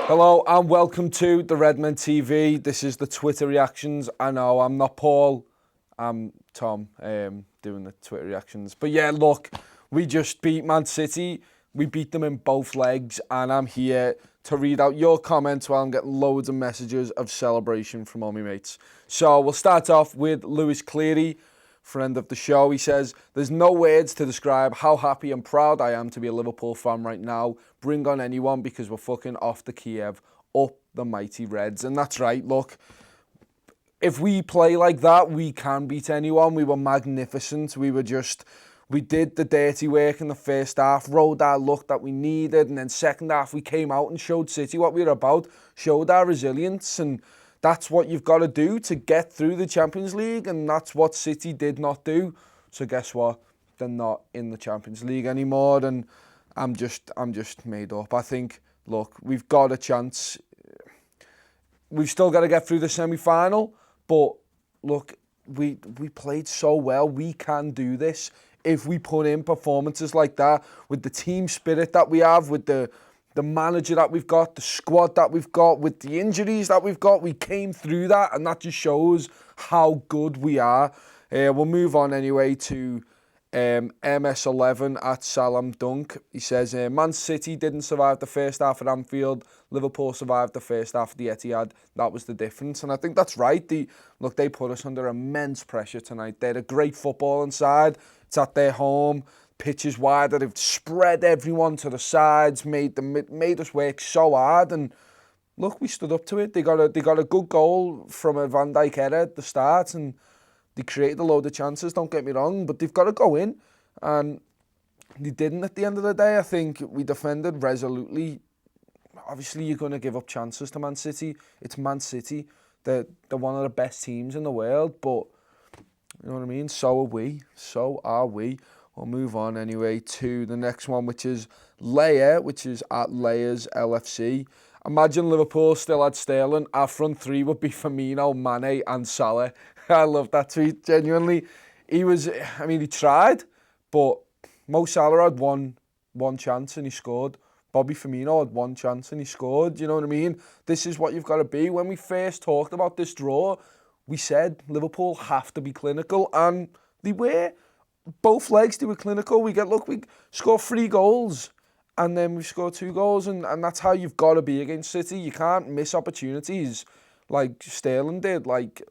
Hello and welcome to the Redmen TV. This is the Twitter reactions. I know I'm not Paul, I'm Tom doing the Twitter reactions. But yeah, look, we just beat Man City. We beat them in both legs and I'm here to read out your comments while I'm getting loads of messages of celebration from all my mates. So we'll start off with Lewis Cleary, friend of the show. He says, there's no words to describe how happy and proud I am to be a Liverpool fan right now. Bring on anyone because we're fucking off the Kiev, up the mighty Reds. And that's right, look, if we play like that, we can beat anyone. We were magnificent. We did the dirty work in the first half, rode our luck that we needed, and then second half we came out and showed City what we were about, showed our resilience, and that's what you've got to do to get through the Champions League, and that's what City did not do. So guess what? They're not in the Champions League anymore, and I'm just made up. I think, look, we've got a chance. We've still got to get through the semi-final, but look, we played so well. We can do this if we put in performances like that with the team spirit that we have, with the manager that we've got, the squad that we've got, with the injuries that we've got. We came through that, and that just shows how good we are. We'll move on anyway to MS11 at Salam Dunk. He says, Man City didn't survive the first half at Anfield. Liverpool survived the first half of the Etihad. That was the difference. And I think that's right. They put us under immense pressure tonight. They're a great footballing side. It's at their home. Pitch is wider. They've spread everyone to the sides, made us work so hard. And look, we stood up to it. They got a good goal from a Van Dijk error at the start, and they created a load of chances, don't get me wrong, but they've got to go in, and they didn't at the end of the day. I think we defended resolutely. Obviously, you're going to give up chances to Man City. It's Man City. They're one of the best teams in the world, but you know what I mean? So are we. So are we. We'll move on anyway to the next one, which is Leia, which is at Leia's LFC. Imagine Liverpool still had Sterling. Our front three would be Firmino, Mane and Salah. I love that tweet, genuinely. He tried, but Mo Salah had one chance and he scored. Bobby Firmino had one chance and he scored. You know what I mean? This is what you've got to be. When we first talked about this draw, we said Liverpool have to be clinical, and they were. Both legs, they were clinical. We score 3 goals, and then we score 2 goals, and that's how you've got to be against City. You can't miss opportunities like Sterling did, like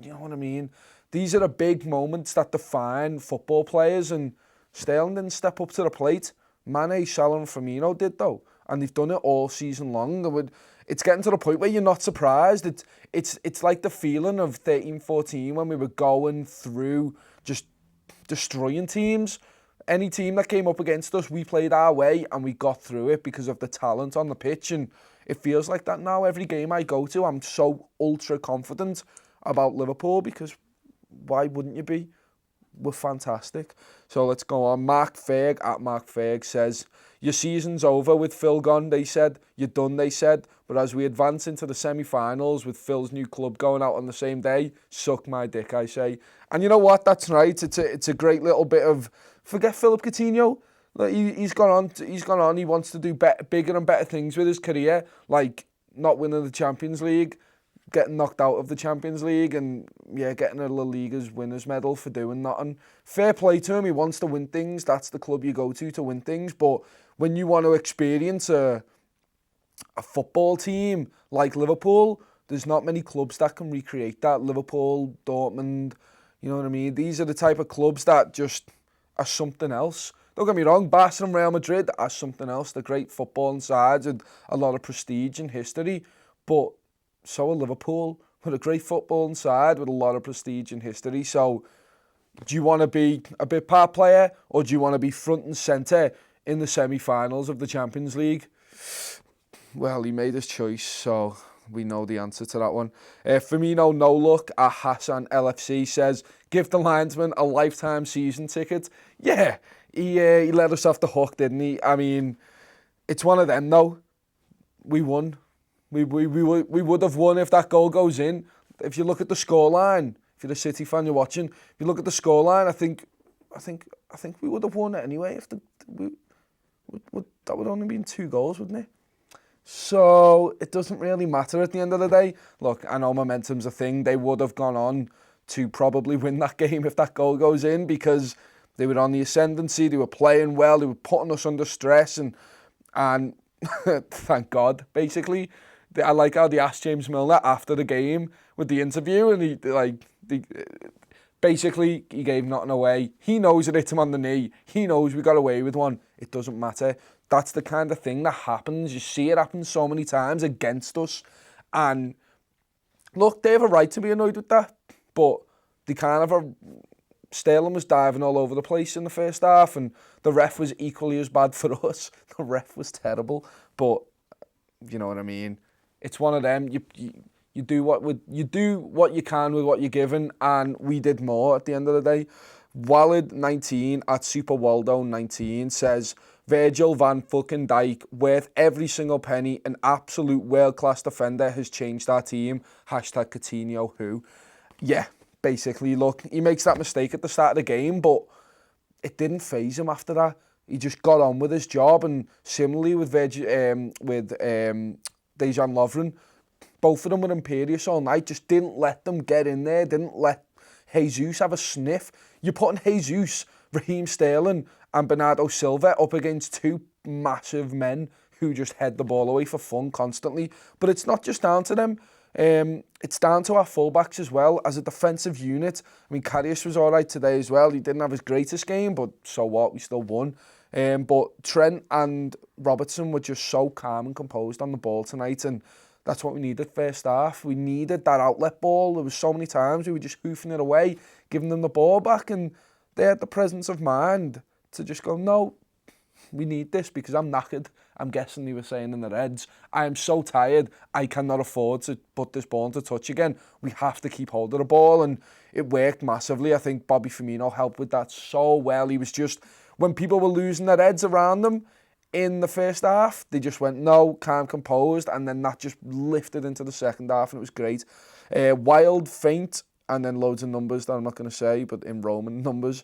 you know what I mean? These are the big moments that define football players, and Sterling didn't step up to the plate. Mane, Salah and Firmino did, though, and they've done it all season long. It's getting to the point where you're not surprised. It's like the feeling of 13-14 when we were going through just destroying teams. Any team that came up against us, we played our way and we got through it because of the talent on the pitch, and it feels like that now. Every game I go to, I'm so ultra confident about Liverpool, because why wouldn't you be? We're fantastic. So let's go on. Mark Ferg at Mark Ferg says, your season's over with Phil gone, they said. You're done, they said. But as we advance into the semi-finals with Phil's new club going out on the same day, suck my dick, I say. And you know what? That's right. It's a great little bit of, forget Philip Coutinho. Like, he's gone on. He wants to do bigger and better things with his career, like not winning the Champions League, getting knocked out of the Champions League, and getting a La Liga's winners medal for doing that. And fair play to him. He wants to win things. That's the club you go to win things. But when you want to experience a football team like Liverpool, there's not many clubs that can recreate that. Liverpool, Dortmund, you know what I mean? These are the type of clubs that just are something else. Don't get me wrong, Barca and Real Madrid are something else. They're great footballing sides with a lot of prestige and history. But so are Liverpool, with a great footballing side with a lot of prestige and history. So do you want to be a bit part player, or do you want to be front and centre in the semi-finals of the Champions League? Well, he made his choice, so we know the answer to that one. Firmino No Look at Hassan LFC says, give the linesman a lifetime season ticket. Yeah, he let us off the hook, didn't he? I mean, it's one of them, though. We won. We would have won if that goal goes in. If you look at the scoreline, if you're a City fan, you're watching. If you look at the scoreline, I think we would have won it anyway. If that would only been 2 goals, wouldn't it? So it doesn't really matter at the end of the day. Look, I know momentum's a thing. They would have gone on to probably win that game if that goal goes in, because they were on the ascendancy, they were playing well, they were putting us under stress, and thank God, basically. I like how they asked James Milner after the game with the interview, and basically he gave nothing away. He knows it hit him on the knee. He knows we got away with one. It doesn't matter. That's the kind of thing that happens. You see it happen so many times against us. And look, they have a right to be annoyed with that, but they kind of are. Sterling was diving all over the place in the first half, and the ref was equally as bad for us. The ref was terrible, but you know what I mean. It's one of them. You do what you can with what you're given, and we did more at the end of the day. Walid 19 at Super Waldo 19 says Virgil van fucking Dijk, worth every single penny, an absolute world-class defender, has changed our team. Hashtag Coutinho who. Yeah, basically, look, he makes that mistake at the start of the game, but it didn't faze him after that. He just got on with his job, and similarly with Dejan Lovren, both of them were imperious all night, just didn't let them get in there, didn't let Jesus have a sniff. You're putting Jesus, Raheem Sterling and Bernardo Silva up against two massive men who just head the ball away for fun constantly. But it's not just down to them. It's down to our fullbacks as well. As a defensive unit, I mean, Karius was all right today as well. He didn't have his greatest game, but so what? We still won. But Trent and Robertson were just so calm and composed on the ball tonight, and that's what we needed first half. We needed that outlet ball. There was so many times we were just hoofing it away, giving them the ball back, and they had the presence of mind to just go, no, we need this because I'm knackered. I'm guessing they were saying in the Reds, I am so tired, I cannot afford to put this ball into touch again. We have to keep hold of the ball, and it worked massively. I think Bobby Firmino helped with that so well. He was just, when people were losing their heads around them in the first half, they just went, no, calm, composed, and then that just lifted into the second half, and it was great. Wild, faint, and then loads of numbers that I'm not going to say, but in Roman numbers.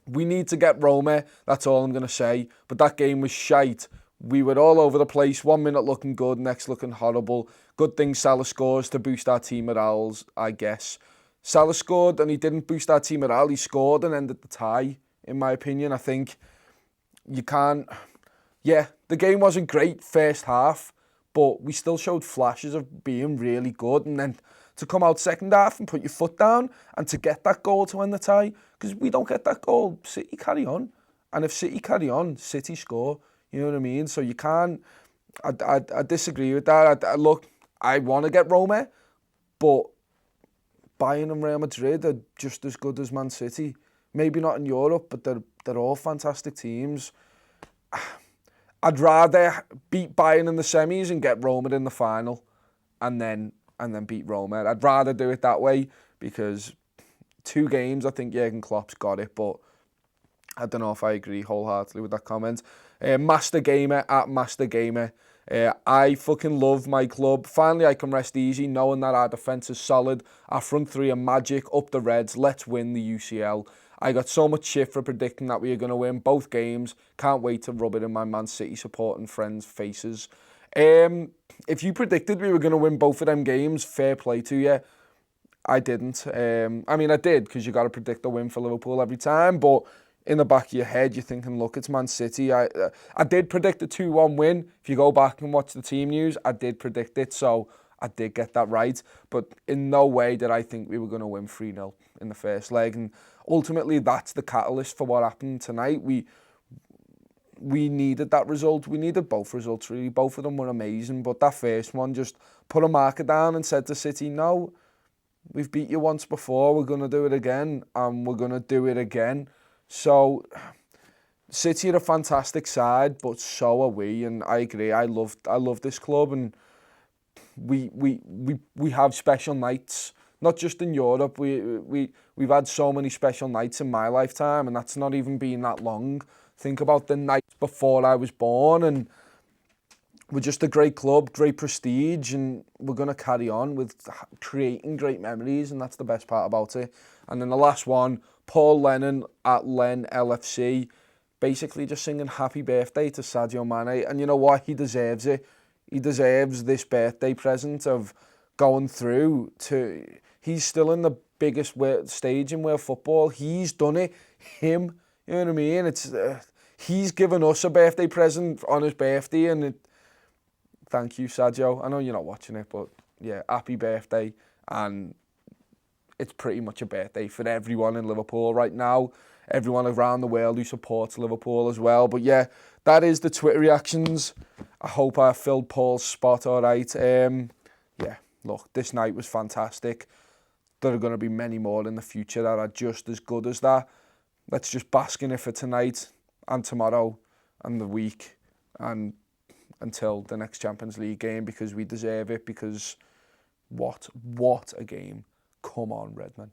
We need to get Roma, that's all I'm going to say. But that game was shite. We were all over the place, 1 minute looking good, next looking horrible. Good thing Salah scores to boost our team morale, I guess. Salah scored and he didn't boost our team morale, he scored and ended the tie, in my opinion. I think you can't... Yeah, the game wasn't great first half, but we still showed flashes of being really good, and then to come out second half and put your foot down and to get that goal to end the tie, because we don't get that goal, City carry on. And if City carry on, City score. You know what I mean? So you can't... I disagree with that. Look, I want to get Roma, but Bayern and Real Madrid are just as good as Man City. Maybe not in Europe, but they're all fantastic teams. I'd rather beat Bayern in the semis and get Roma in the final, and then beat Roma. I'd rather do it that way, because 2 games, I think Jurgen Klopp's got it, but I don't know if I agree wholeheartedly with that comment. Master Gamer at Master Gamer. I fucking love my club. Finally, I can rest easy knowing that our defence is solid. Our front three are magic. Up the Reds. Let's win the UCL. I got so much shit for predicting that we were going to win both games. Can't wait to rub it in my Man City supporting friends' faces. If you predicted we were going to win both of them games, fair play to you. I didn't. I mean, I did, because you got to predict a win for Liverpool every time, but in the back of your head, you're thinking, look, it's Man City. I did predict a 2-1 win. If you go back and watch the team news, I did predict it, so I did get that right. But in no way did I think we were going to win 3-0 in the first leg. And ultimately, that's the catalyst for what happened tonight. We needed that result. We needed both results, really. Both of them were amazing. But that first one just put a marker down and said to City, no, we've beat you once before. We're going to do it again. And we're going to do it again. So, City are a fantastic side, but so are we. And I agree. I love this club. And we have special nights. Not just in Europe. We've had so many special nights in my lifetime. And that's not even been that long. Think about the nights before I was born, and we're just a great club, great prestige, and we're going to carry on with creating great memories, and that's the best part about it. And then the last one, Paul Lennon at Len LFC. basically just singing happy birthday to Sadio Mane. And you know what? He deserves it. He deserves this birthday present of going through to... He's still in the biggest stage in world football. He's done it. Him, you know what I mean? It's he's given us a birthday present on his birthday, and thank you, Sadio. I know you're not watching it, but yeah, happy birthday. And it's pretty much a birthday for everyone in Liverpool right now. Everyone around the world who supports Liverpool as well. But yeah, that is the Twitter reactions. I hope I filled Paul's spot all right. Yeah, look, this night was fantastic. There are going to be many more in the future that are just as good as that. Let's just bask in it for tonight and tomorrow and the week and until the next Champions League game, because we deserve it, because what a game. Come on, Redmen.